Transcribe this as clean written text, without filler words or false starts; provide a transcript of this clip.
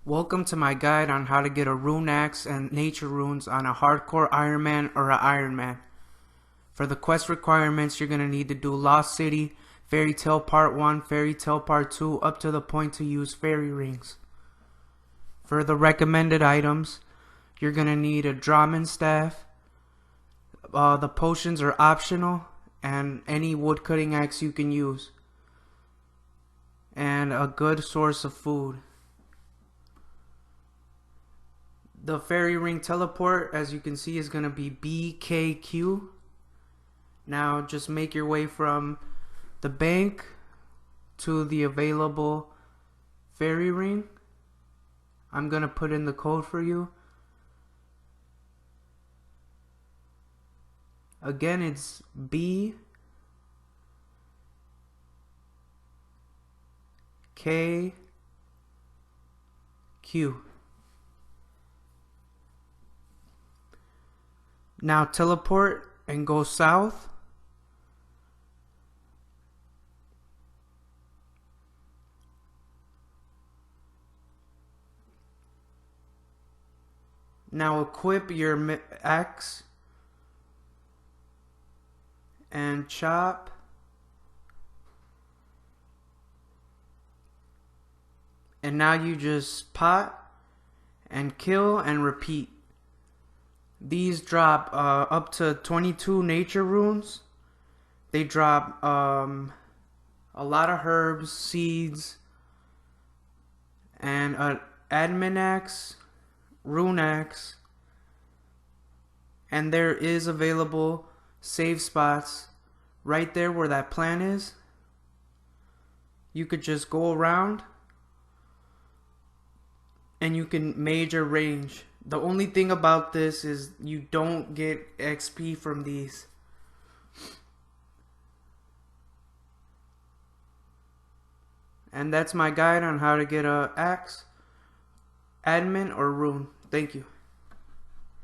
Welcome to my guide on how to get a Rune Axe and nature runes on a hardcore Iron Man or a Iron Man. For the quest requirements, you're going to need to do Lost City, Fairy Tale Part 1, Fairy Tale Part 2, up to the point to use fairy rings. For the recommended items, you're going to need a Draman Staff. The potions are optional, and any woodcutting axe you can use. And a good source of food. The fairy ring teleport, as you can see, is going to be BKQ. Now just make your way from the bank to the available fairy ring. I'm going to put in the code for you. Again, it's BKQ. Now teleport and go south. Now equip your axe and chop. And now you just pot and kill and repeat. These drop up to 22 nature runes. They drop a lot of herbs, seeds, and an admin axe, Rune Axe, and there is available save spots right there where that plant is. You could just go around and you can major range. The only thing about this is you don't get XP from these. And that's my guide on how to get a axe, admin, or rune. Thank you.